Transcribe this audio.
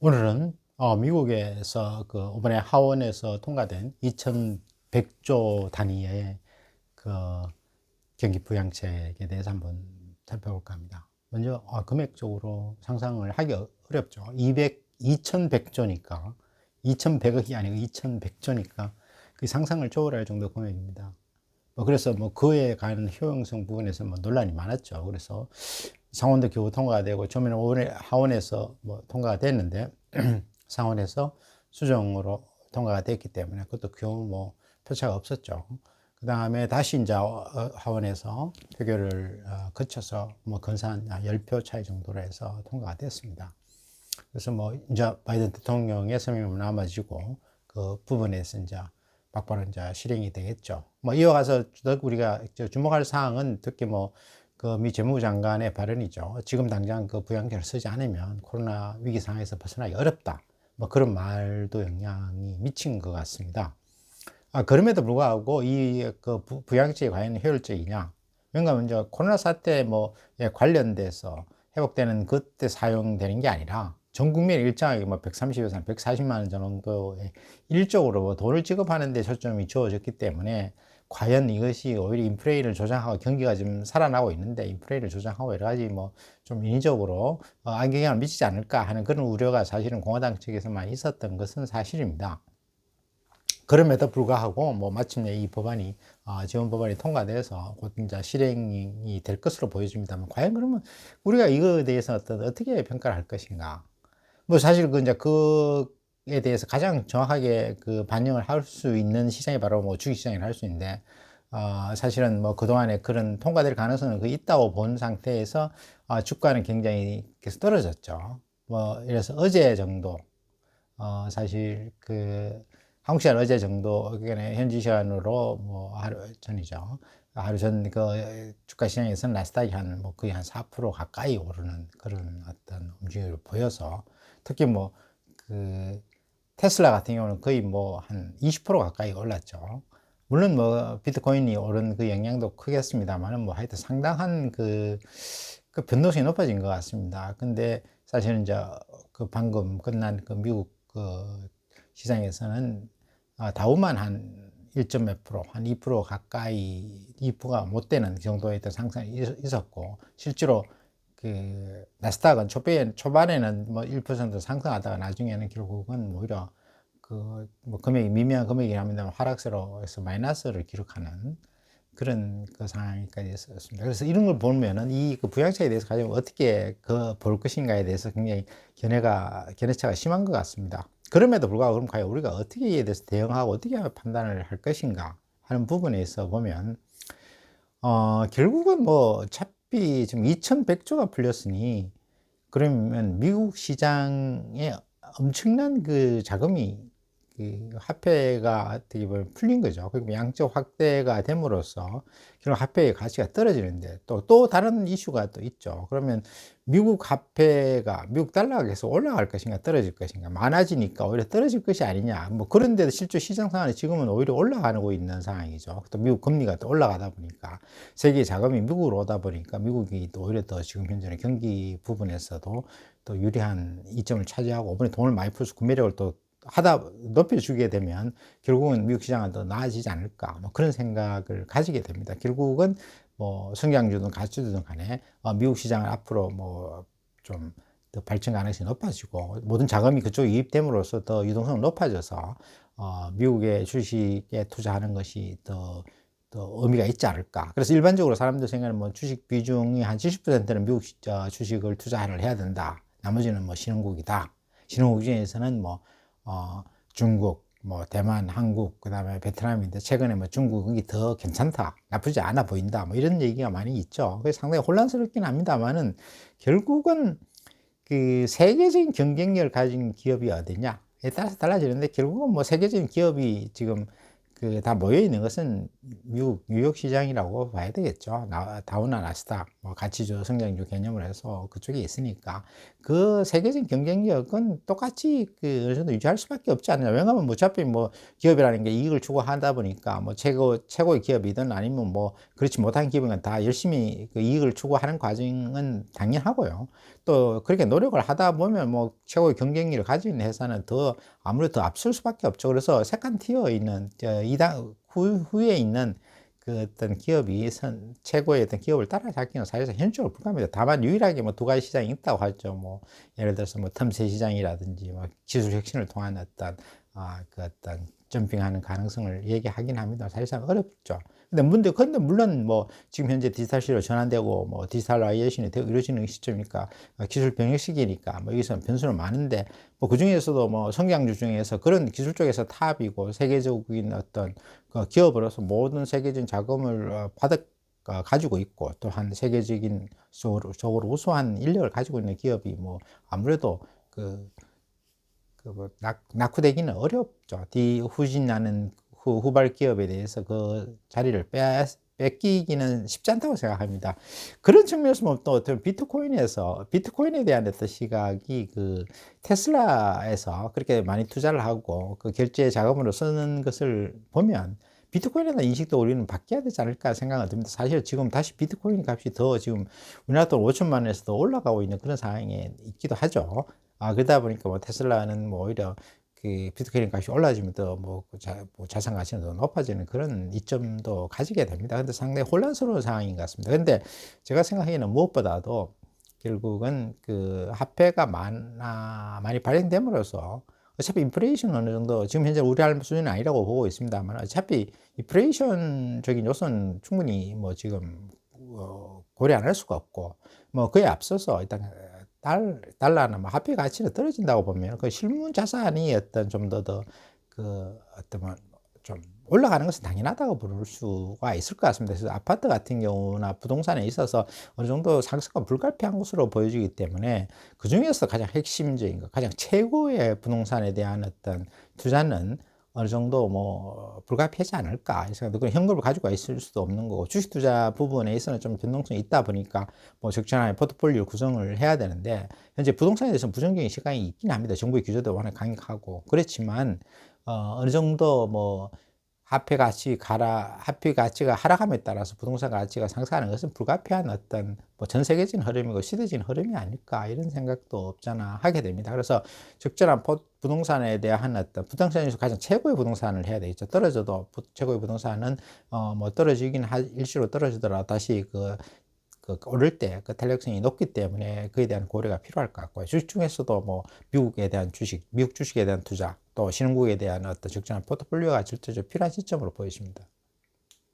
오늘은 미국에서 이번에 하원에서 통과된 2100조 단위의 그 경기 부양책에 대해서 한번 살펴볼까 합니다. 먼저 금액적으로 상상을 하기 어렵죠. 2100조니까 2100억이 아니고 2100조니까 그 상상을 초월할 정도 금액입니다. 그래서 그에 관한 효용성 부분에서 논란이 많았죠. 그래서 상원도 겨우 통과가 되고 처음에는 하원에서 통과가 됐는데 상원에서 수정으로 통과가 됐기 때문에 그것도 겨우 표차가 없었죠. 그 다음에 다시 이제 하원에서 표결을 거쳐서 근사한 10표 차이 정도로 해서 통과가 됐습니다. 그래서 이제 바이든 대통령의 서명은 남아지고 그 부분에서 이제 막바로 이제 실행이 되겠죠. 이어가서 우리가 주목할 사항은 특히 그 미 재무부 장관의 발언이죠. 지금 당장 그 부양책을 쓰지 않으면 코로나 위기 상황에서 벗어나기 어렵다. 그런 말도 영향이 미친 것 같습니다. 그럼에도 불구하고 이 그 부양책이 과연 효율적이냐? 왜냐하면 이제 코로나 사태 관련돼서 회복되는 그때 사용되는 게 아니라 전 국민이 일정하게 130에서 140만 원 정도의 일적으로 돈을 지급하는 데 초점이 주어졌기 때문에 과연 이것이 오히려 인플레이를 조장하고 경기가 좀 살아나고 있는데 인플레이를 조장하고 여러 가지 좀 인위적으로 악영향을 미치지 않을까 하는 그런 우려가 사실은 공화당 측에서만 있었던 것은 사실입니다. 그럼에도 불구하고 마침내 이 법안이 지원 법안이 통과돼서 곧 이제 실행이 될 것으로 보여집니다만 과연 그러면 우리가 이거에 대해서 어떻게 평가를 할 것인가? 사실 그에 대해서 가장 정확하게 그 반영을 할 수 있는 시장이 바로 주식시장이라 할 수 있는데 사실은 그동안에 그런 통과될 가능성은 있다고 본 상태에서 주가는 굉장히 계속 떨어졌죠. 이래서 어제 정도 사실 한국 시간 어제 정도 현지 시간으로 하루 전이죠. 하루 전 주가 시장에서는 나스닥이 거의 한 4% 가까이 오르는 그런 어떤 움직임을 보여서 특히 그 테슬라 같은 경우는 거의 한 20% 가까이 올랐죠. 물론 비트코인이 오른 그 영향도 크겠습니다만은 하여튼 상당한 그 변동성이 높아진 것 같습니다. 근데 사실은 이제 방금 끝난 미국 시장에서는 다우만 한 1점 몇 프로, 한 2% 가까이, 2%가 못 되는 정도의 상승이 있었고, 실제로 나스닥은 초반에는 1% 상승하다가 나중에는 결국은 오히려 금액이 미미한 금액이긴 합니다만 하락세로 해서 마이너스를 기록하는 그런 상황까지 있었습니다. 그래서 이런 걸 보면은 이 부양책에 대해서 가장 어떻게 볼 것인가에 대해서 굉장히 견해차가 심한 것 같습니다. 그럼에도 불구하고 그럼 과연 우리가 어떻게 이에 대해서 대응하고 어떻게 판단을 할 것인가 하는 부분에 있어 보면 결국은 어차피 지금 2100조가 풀렸으니 그러면 미국 시장에 엄청난 자금이 화폐가 어떻게 보면 풀린 거죠. 그리고 양적 확대가 됨으로써 결국 화폐의 가치가 떨어지는데 또 다른 이슈가 또 있죠. 그러면 미국 화폐가, 미국 달러가 계속 올라갈 것인가 떨어질 것인가, 많아지니까 오히려 떨어질 것이 아니냐. 그런데도 실제 시장 상황이 지금은 오히려 올라가고 있는 상황이죠. 또 미국 금리가 또 올라가다 보니까 세계 자금이 미국으로 오다 보니까 미국이 또 오히려 더 지금 현재는 경기 부분에서도 또 유리한 이점을 차지하고 이번에 돈을 많이 풀수 구매력을 또 높여주게 되면 결국은 미국 시장은 더 나아지지 않을까 그런 생각을 가지게 됩니다. 결국은 성장주든 가치주든 간에 미국 시장을 앞으로 좀 더 발전 가능성이 높아지고 모든 자금이 그쪽에 유입됨으로써 더 유동성이 높아져서 미국의 주식에 투자하는 것이 더 의미가 있지 않을까. 그래서 일반적으로 사람들 생각하는 주식 비중이 한 70%는 미국 주식을 투자를 해야 된다. 나머지는 신흥국이다. 신흥국 중에서는 중국, 대만, 한국, 그 다음에 베트남인데 최근에 중국이 더 괜찮다, 나쁘지 않아 보인다, 이런 얘기가 많이 있죠. 그래서 상당히 혼란스럽긴 합니다만은 결국은 세계적인 경쟁력을 가진 기업이 어디냐에 따라서 달라지는데 결국은 세계적인 기업이 지금 다 모여 있는 것은 미국 뉴욕 시장이라고 봐야 되겠죠. 다우나 나스닥, 가치주, 성장주 개념을 해서 그쪽에 있으니까 그 세계적인 경쟁력은 똑같이 어느 정도 유지할 수밖에 없지 않느냐. 왜냐하면 어차피 기업이라는 게 이익을 추구하다 보니까 최고의 기업이든 아니면 그렇지 못한 기업은 다 열심히 이익을 추구하는 과정은 당연하고요. 또 그렇게 노력을 하다 보면 뭐 최고의 경쟁력을 가지고 있는 회사는 더 아무래도 더 앞설 수밖에 없죠. 그래서 세컨 티어에 있는 이당 후에 있는 그 어떤 기업이 최고의 어떤 기업을 따라잡기는 사실상 현실적으로 불가합니다. 다만 유일하게 뭐 두 가지 시장이 있다고 하죠. 뭐 예를 들어서 뭐 틈새 시장이라든지 뭐 기술 혁신을 통한 어떤 그 어떤 점핑하는 가능성을 얘기하긴 합니다. 사실상 어렵죠. 근데 물론 뭐 지금 현재 디지털 시대로 전환되고 뭐 디지털라이제이션이 이루어지는 시점이니까 기술 병역 시기니까 뭐 여기서 변수는 많은데 뭐 그중에서도 뭐 성장주 중에서 그런 기술 쪽에서 탑이고 세계적인 어떤 그 기업으로서 모든 세계적인 자금을 가지고 있고 또한 세계적인 적으로 우수한 인력을 가지고 있는 기업이 뭐 아무래도 뭐 낙후되기는 어렵죠. 후진하는 후발 기업에 대해서 그 자리를 뺏기기는 쉽지 않다고 생각합니다. 그런 측면에서 보면 또 비트코인에 대한 어떤 시각이 그 테슬라에서 그렇게 많이 투자를 하고 그 결제 자금으로 쓰는 것을 보면 비트코인에 대한 인식도 우리는 바뀌어야 되지 않을까 생각은 듭니다. 사실 지금 다시 비트코인 값이 더 지금 우리나라 돈 5천만 원에서 더 올라가고 있는 그런 상황에 있기도 하죠. 그러다 보니까 뭐 테슬라는 뭐 오히려 그 비트코인 값이 올라지면 더 뭐 자산 가치는 더 높아지는 그런 이점도 가지게 됩니다. 근데 상당히 혼란스러운 상황인 것 같습니다. 근데 제가 생각하기에는 무엇보다도 결국은 그 화폐가 많이 발행됨으로써 어차피 인플레이션 어느 정도 지금 현재 우려할 수준은 아니라고 보고 있습니다만 어차피 인플레이션적인 요소는 충분히 뭐 지금 고려 안 할 수가 없고 뭐 그에 앞서서 일단 달러나 뭐 화폐 가치가 떨어진다고 보면 그 실물 자산이 어떤 좀 더 그 어떤 뭐 좀 올라가는 것은 당연하다고 부를 수가 있을 것 같습니다. 그래서 아파트 같은 경우나 부동산에 있어서 어느 정도 상승은 불가피한 것으로 보여지기 때문에 그 중에서 가장 핵심적인 것, 가장 최고의 부동산에 대한 어떤 투자는 어느 정도 뭐 불가피하지 않을까. 그래서 그 현금을 가지고 있을 수도 없는 거고 주식 투자 부분에 있어서는 좀 변동성이 있다 보니까 뭐 적절한 포트폴리오 구성을 해야 되는데 현재 부동산에 대해서는 부정적인 시각이 있긴 합니다. 정부의 규제도 워낙 강력하고 그렇지만 어느 정도 뭐 화폐 가치가 하락함에 따라서 부동산 가치가 상승하는 것은 불가피한 어떤 뭐 전 세계적인 흐름이고 시대적인 흐름이 아닐까 이런 생각도 없잖아 하게 됩니다. 그래서 적절한 부동산에 대한 어떤 부동산에서 가장 최고의 부동산을 해야 되겠죠. 떨어져도 최고의 부동산은 뭐 떨어지긴 일시로 떨어지더라도 다시 오를 때 그 탄력성이 높기 때문에 그에 대한 고려가 필요할 것 같고요. 주식 중에서도 뭐 미국 주식에 대한 투자 또 신흥국에 대한 어떤 적절한 포트폴리오가 절대적으로 필요한 시점으로 보여집니다.